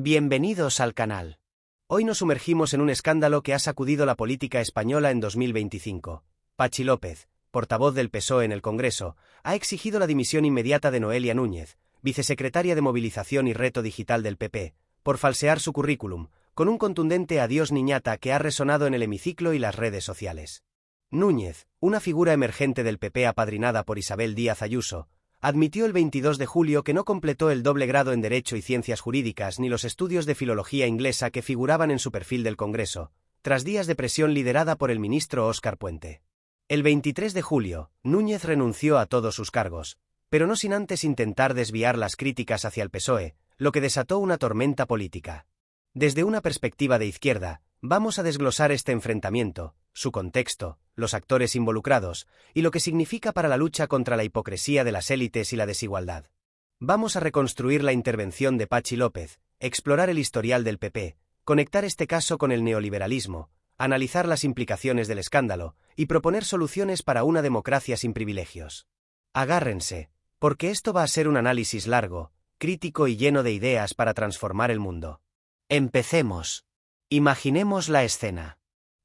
Bienvenidos al canal. Hoy nos sumergimos en un escándalo que ha sacudido la política española en 2025. Patxi López, portavoz del PSOE en el Congreso, ha exigido la dimisión inmediata de Noelia Núñez, vicesecretaria de Movilización y Reto Digital del PP, por falsear su currículum, con un contundente adiós niñata que ha resonado en el hemiciclo y las redes sociales. Núñez, una figura emergente del PP apadrinada por Isabel Díaz Ayuso, admitió el 22 de julio que no completó el doble grado en Derecho y Ciencias Jurídicas ni los estudios de filología inglesa que figuraban en su perfil del Congreso, tras días de presión liderada por el ministro Óscar Puente. El 23 de julio, Núñez renunció a todos sus cargos, pero no sin antes intentar desviar las críticas hacia el PSOE, lo que desató una tormenta política. Desde una perspectiva de izquierda, vamos a desglosar este enfrentamiento, su contexto, los actores involucrados, y lo que significa para la lucha contra la hipocresía de las élites y la desigualdad. Vamos a reconstruir la intervención de Patxi López, explorar el historial del PP, conectar este caso con el neoliberalismo, analizar las implicaciones del escándalo, y proponer soluciones para una democracia sin privilegios. Agárrense, porque esto va a ser un análisis largo, crítico y lleno de ideas para transformar el mundo. Empecemos. Imaginemos la escena.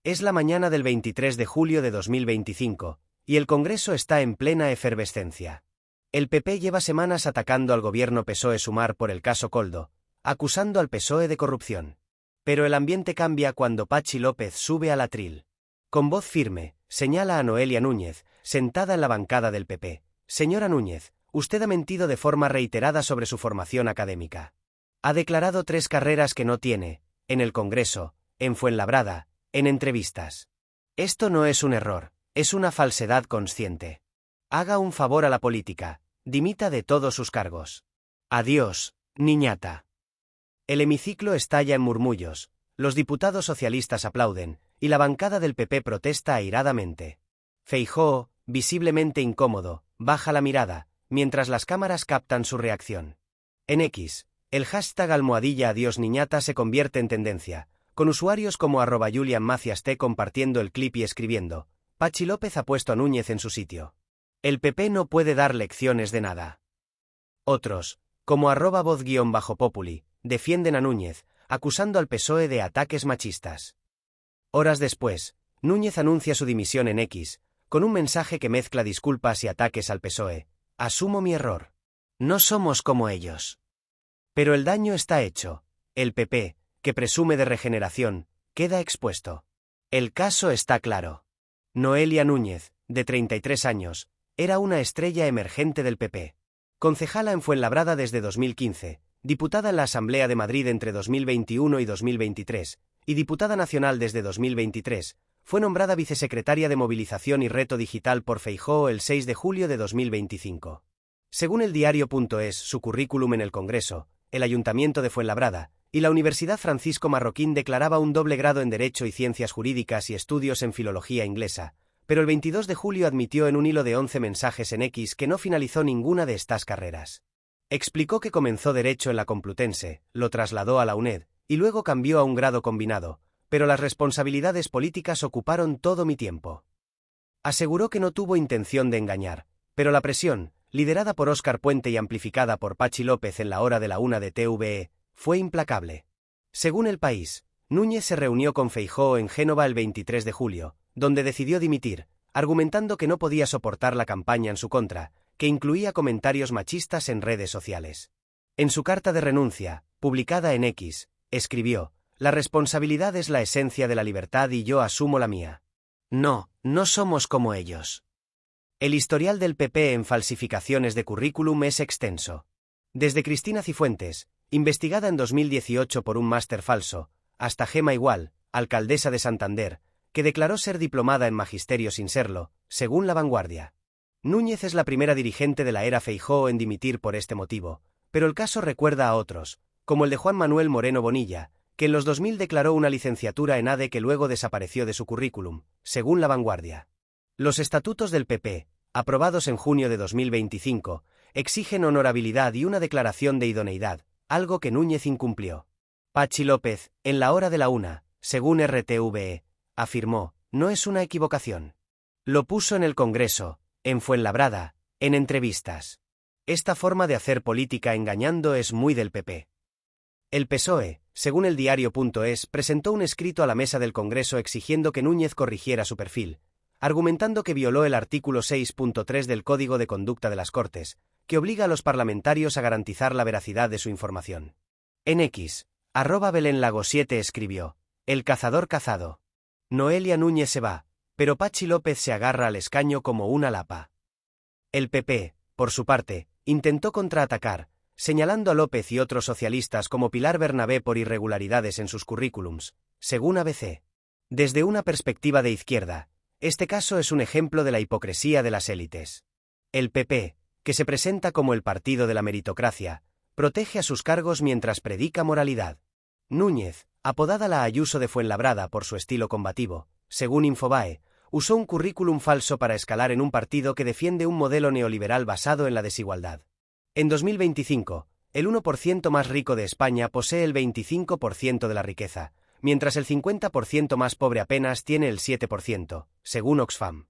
Es la mañana del 23 de julio de 2025, y el Congreso está en plena efervescencia. El PP lleva semanas atacando al gobierno PSOE-Sumar por el caso Koldo, acusando al PSOE de corrupción. Pero el ambiente cambia cuando Patxi López sube al atril. Con voz firme, señala a Noelia Núñez, sentada en la bancada del PP. Señora Núñez, usted ha mentido de forma reiterada sobre su formación académica. Ha declarado 3 carreras que no tiene, en el Congreso, en Fuenlabrada, en entrevistas. Esto no es un error, es una falsedad consciente. Haga un favor a la política, dimita de todos sus cargos. Adiós, niñata. El hemiciclo estalla en murmullos, los diputados socialistas aplauden, y la bancada del PP protesta airadamente. Feijóo, visiblemente incómodo, baja la mirada, mientras las cámaras captan su reacción. En X, el hashtag #adiós niñata se convierte en tendencia, con usuarios como @JulianMaciasT compartiendo el clip y escribiendo: Patxi López ha puesto a Núñez en su sitio. El PP no puede dar lecciones de nada. Otros, como @voz_populi, defienden a Núñez, acusando al PSOE de ataques machistas. Horas después, Núñez anuncia su dimisión en X, con un mensaje que mezcla disculpas y ataques al PSOE. Asumo mi error. No somos como ellos. Pero el daño está hecho. El PP, que presume de regeneración, queda expuesto. El caso está claro. Noelia Núñez, de 33 años, era una estrella emergente del PP. Concejala en Fuenlabrada desde 2015, diputada en la Asamblea de Madrid entre 2021 y 2023, y diputada nacional desde 2023, fue nombrada vicesecretaria de Movilización y Reto Digital por Feijóo el 6 de julio de 2025. Según el diario.es, su currículum en el Congreso, el Ayuntamiento de Fuenlabrada y la Universidad Francisco Marroquín declaraba un doble grado en Derecho y Ciencias Jurídicas y estudios en filología inglesa, pero el 22 de julio admitió en un hilo de 11 mensajes en X que no finalizó ninguna de estas carreras. Explicó que comenzó Derecho en la Complutense, lo trasladó a la UNED, y luego cambió a un grado combinado, pero las responsabilidades políticas ocuparon todo mi tiempo. Aseguró que no tuvo intención de engañar, pero la presión, liderada por Óscar Puente y amplificada por Patxi López en la hora de la 1 de TVE, fue implacable. Según El País, Núñez se reunió con Feijóo en Génova el 23 de julio, donde decidió dimitir, argumentando que no podía soportar la campaña en su contra, que incluía comentarios machistas en redes sociales. En su carta de renuncia, publicada en X, escribió: la responsabilidad es la esencia de la libertad y yo asumo la mía. No somos como ellos. El historial del PP en falsificaciones de currículum es extenso. Desde Cristina Cifuentes, investigada en 2018 por un máster falso, hasta Gema Igual, alcaldesa de Santander, que declaró ser diplomada en magisterio sin serlo, según La Vanguardia. Núñez es la primera dirigente de la era Feijóo en dimitir por este motivo, pero el caso recuerda a otros, como el de Juan Manuel Moreno Bonilla, que en los 2000 declaró una licenciatura en ADE que luego desapareció de su currículum, según La Vanguardia. Los estatutos del PP, aprobados en junio de 2025, exigen honorabilidad y una declaración de idoneidad, algo que Núñez incumplió. Patxi López, en la hora de la 1, según RTVE, afirmó: no es una equivocación. Lo puso en el Congreso, en Fuenlabrada, en entrevistas. Esta forma de hacer política engañando es muy del PP. El PSOE, según el diario.es, presentó un escrito a la mesa del Congreso exigiendo que Núñez corrigiera su perfil, argumentando que violó el artículo 6.3 del Código de Conducta de las Cortes, que obliga a los parlamentarios a garantizar la veracidad de su información. En X, @Belén-Lago7 escribió: El cazador cazado. Noelia Núñez se va, pero Patxi López se agarra al escaño como una lapa. El PP, por su parte, intentó contraatacar, señalando a López y otros socialistas como Pilar Bernabé por irregularidades en sus currículums, según ABC. Desde una perspectiva de izquierda, este caso es un ejemplo de la hipocresía de las élites. El PP, que se presenta como el partido de la meritocracia, protege a sus cargos mientras predica moralidad. Núñez, apodada la Ayuso de Fuenlabrada por su estilo combativo, según Infobae, usó un currículum falso para escalar en un partido que defiende un modelo neoliberal basado en la desigualdad. En 2025, el 1% más rico de España posee el 25% de la riqueza, mientras el 50% más pobre apenas tiene el 7%, según Oxfam.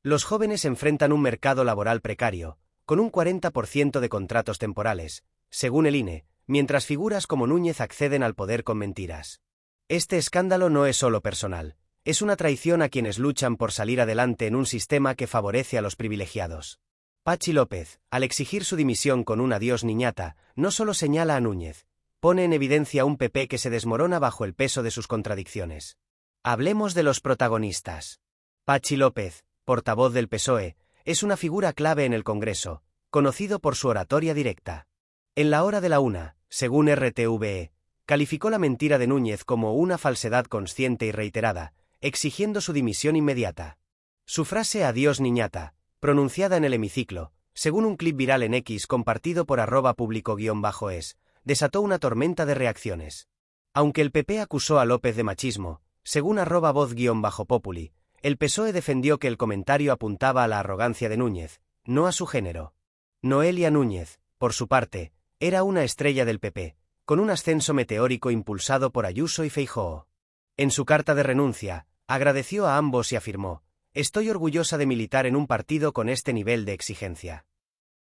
Los jóvenes enfrentan un mercado laboral precario, con un 40% de contratos temporales, según el INE, mientras figuras como Núñez acceden al poder con mentiras. Este escándalo no es solo personal, es una traición a quienes luchan por salir adelante en un sistema que favorece a los privilegiados. Patxi López, al exigir su dimisión con un adiós niñata, no solo señala a Núñez, pone en evidencia un PP que se desmorona bajo el peso de sus contradicciones. Hablemos de los protagonistas. Patxi López, portavoz del PSOE, es una figura clave en el Congreso, conocido por su oratoria directa. En la hora de la una, según RTVE, calificó la mentira de Núñez como una falsedad consciente y reiterada, exigiendo su dimisión inmediata. Su frase adiós niñata, pronunciada en el hemiciclo, según un clip viral en X compartido por @público_es, desató una tormenta de reacciones. Aunque el PP acusó a López de machismo, según @voz_populi, el PSOE defendió que el comentario apuntaba a la arrogancia de Núñez, no a su género. Noelia Núñez, por su parte, era una estrella del PP, con un ascenso meteórico impulsado por Ayuso y Feijóo. En su carta de renuncia, agradeció a ambos y afirmó: «Estoy orgullosa de militar en un partido con este nivel de exigencia».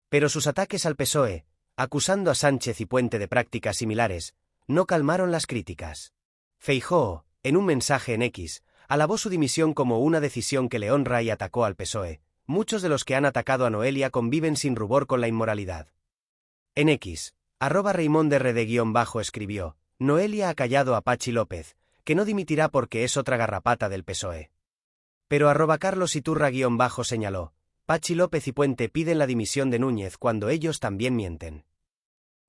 Pero sus ataques al PSOE, acusando a Sánchez y Puente de prácticas similares, no calmaron las críticas. Feijóo, en un mensaje en X, alabó su dimisión como una decisión que le honra y atacó al PSOE. Muchos de los que han atacado a Noelia conviven sin rubor con la inmoralidad. En X, @RaimonderRD_ escribió: Noelia ha callado a Patxi López, que no dimitirá porque es otra garrapata del PSOE. Pero @CarlosIturra_ señaló: Patxi López y Puente piden la dimisión de Núñez cuando ellos también mienten.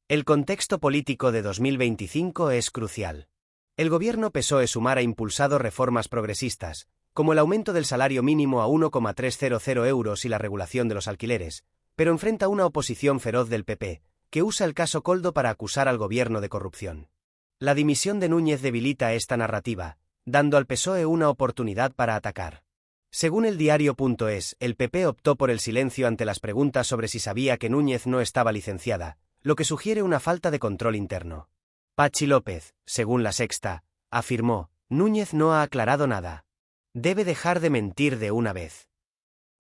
El contexto político de 2025 es crucial. El gobierno PSOE-Sumar ha impulsado reformas progresistas, como el aumento del salario mínimo a 1,300 euros y la regulación de los alquileres, pero enfrenta una oposición feroz del PP, que usa el caso Coldo para acusar al gobierno de corrupción. La dimisión de Núñez debilita esta narrativa, dando al PSOE una oportunidad para atacar. Según el diario.es, el PP optó por el silencio ante las preguntas sobre si sabía que Núñez no estaba licenciada, lo que sugiere una falta de control interno. Patxi López, según La Sexta, afirmó: Núñez no ha aclarado nada. Debe dejar de mentir de una vez.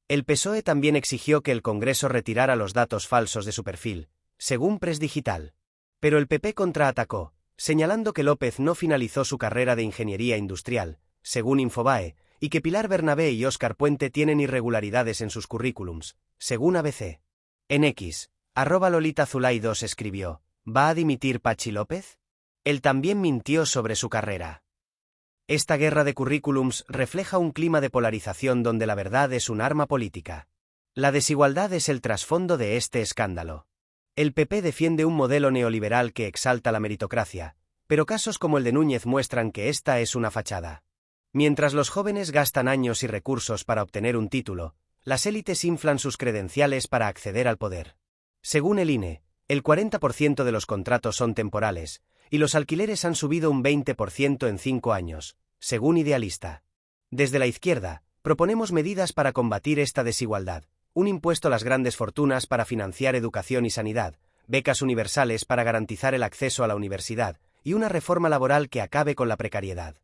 El PSOE también exigió que el Congreso retirara los datos falsos de su perfil, según Press Digital. Pero el PP contraatacó, señalando que López no finalizó su carrera de ingeniería industrial, según Infobae, y que Pilar Bernabé y Óscar Puente tienen irregularidades en sus currículums, según ABC. En X, @LolitaZulay2 escribió: ¿Va a dimitir Patxi López? Él también mintió sobre su carrera. Esta guerra de currículums refleja un clima de polarización donde la verdad es un arma política. La desigualdad es el trasfondo de este escándalo. El PP defiende un modelo neoliberal que exalta la meritocracia, pero casos como el de Núñez muestran que esta es una fachada. Mientras los jóvenes gastan años y recursos para obtener un título, las élites inflan sus credenciales para acceder al poder. Según el INE, el 40% de los contratos son temporales, y los alquileres han subido un 20% en 5 años, según Idealista. Desde la izquierda, proponemos medidas para combatir esta desigualdad: un impuesto a las grandes fortunas para financiar educación y sanidad, becas universales para garantizar el acceso a la universidad, y una reforma laboral que acabe con la precariedad.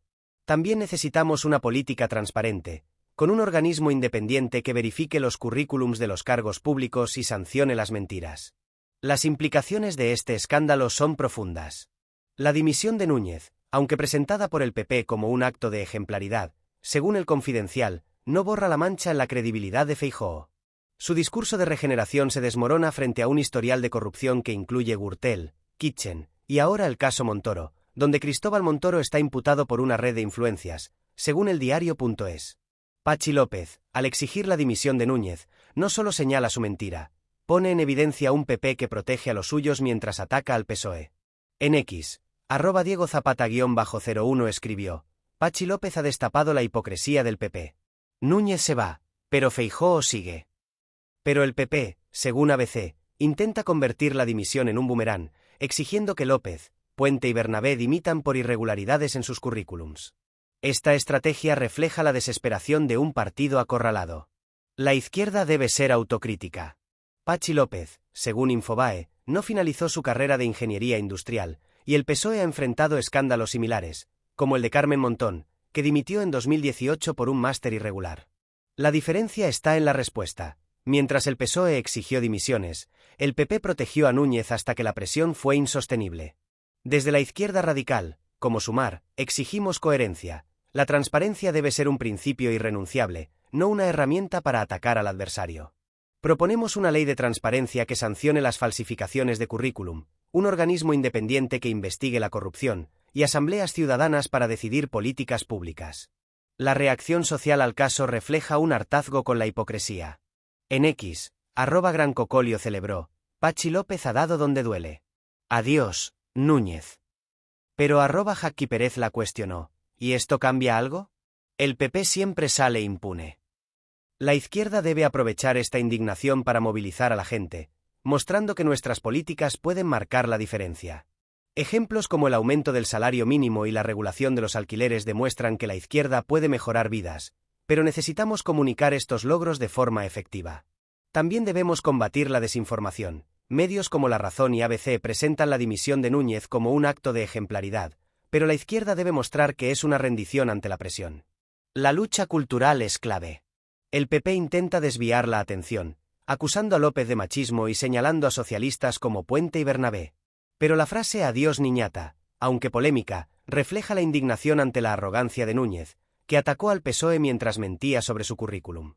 También necesitamos una política transparente, con un organismo independiente que verifique los currículums de los cargos públicos y sancione las mentiras. Las implicaciones de este escándalo son profundas. La dimisión de Núñez, aunque presentada por el PP como un acto de ejemplaridad, según El Confidencial, no borra la mancha en la credibilidad de Feijóo. Su discurso de regeneración se desmorona frente a un historial de corrupción que incluye Gürtel, Kitchen, y ahora el caso Montoro, donde Cristóbal Montoro está imputado por una red de influencias, según el diario.es. Patxi López, al exigir la dimisión de Núñez, no solo señala su mentira, pone en evidencia un PP que protege a los suyos mientras ataca al PSOE. En X, @DiegoZapata_01 escribió: Patxi López ha destapado la hipocresía del PP. Núñez se va, pero Feijóo sigue. Pero el PP, según ABC, intenta convertir la dimisión en un boomerang, exigiendo que López, Puente y Bernabé dimitan por irregularidades en sus currículums. Esta estrategia refleja la desesperación de un partido acorralado. La izquierda debe ser autocrítica. Patxi López, según Infobae, no finalizó su carrera de ingeniería industrial, y el PSOE ha enfrentado escándalos similares, como el de Carmen Montón, que dimitió en 2018 por un máster irregular. La diferencia está en la respuesta. Mientras el PSOE exigió dimisiones, el PP protegió a Núñez hasta que la presión fue insostenible. Desde la izquierda radical, como Sumar, exigimos coherencia. La transparencia debe ser un principio irrenunciable, no una herramienta para atacar al adversario. Proponemos una ley de transparencia que sancione las falsificaciones de currículum, un organismo independiente que investigue la corrupción, y asambleas ciudadanas para decidir políticas públicas. La reacción social al caso refleja un hartazgo con la hipocresía. En X, @GranCocolio celebró: Patxi López ha dado donde duele. Adiós, Núñez. Pero @Jacqui Pérez la cuestionó: ¿y esto cambia algo? El PP siempre sale impune. La izquierda debe aprovechar esta indignación para movilizar a la gente, mostrando que nuestras políticas pueden marcar la diferencia. Ejemplos como el aumento del salario mínimo y la regulación de los alquileres demuestran que la izquierda puede mejorar vidas, pero necesitamos comunicar estos logros de forma efectiva. También debemos combatir la desinformación. Medios como La Razón y ABC presentan la dimisión de Núñez como un acto de ejemplaridad, pero la izquierda debe mostrar que es una rendición ante la presión. La lucha cultural es clave. El PP intenta desviar la atención, acusando a López de machismo y señalando a socialistas como Puente y Bernabé. Pero la frase "adiós niñata", aunque polémica, refleja la indignación ante la arrogancia de Núñez, que atacó al PSOE mientras mentía sobre su currículum.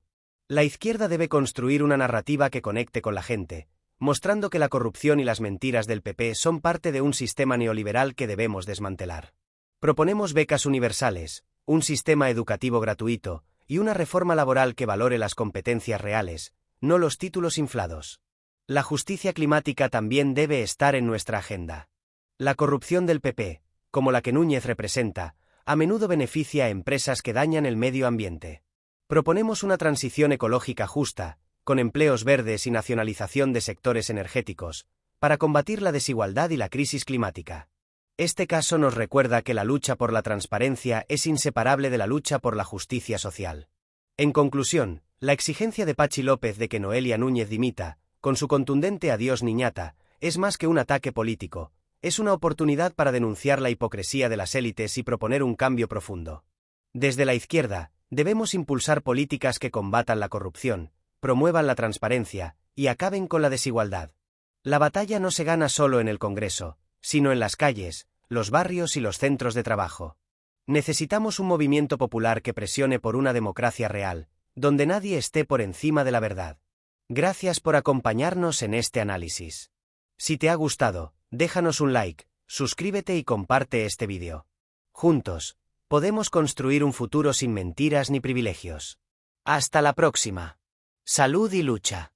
La izquierda debe construir una narrativa que conecte con la gente, mostrando que la corrupción y las mentiras del PP son parte de un sistema neoliberal que debemos desmantelar. Proponemos becas universales, un sistema educativo gratuito, y una reforma laboral que valore las competencias reales, no los títulos inflados. La justicia climática también debe estar en nuestra agenda. La corrupción del PP, como la que Núñez representa, a menudo beneficia a empresas que dañan el medio ambiente. Proponemos una transición ecológica justa, con empleos verdes y nacionalización de sectores energéticos, para combatir la desigualdad y la crisis climática. Este caso nos recuerda que la lucha por la transparencia es inseparable de la lucha por la justicia social. En conclusión, la exigencia de Patxi López de que Noelia Núñez dimita, con su contundente "adiós niñata", es más que un ataque político, es una oportunidad para denunciar la hipocresía de las élites y proponer un cambio profundo. Desde la izquierda, debemos impulsar políticas que combatan la corrupción, promuevan la transparencia y acaben con la desigualdad. La batalla no se gana solo en el Congreso, sino en las calles, los barrios y los centros de trabajo. Necesitamos un movimiento popular que presione por una democracia real, donde nadie esté por encima de la verdad. Gracias por acompañarnos en este análisis. Si te ha gustado, déjanos un like, suscríbete y comparte este vídeo. Juntos, podemos construir un futuro sin mentiras ni privilegios. Hasta la próxima. Salud y lucha.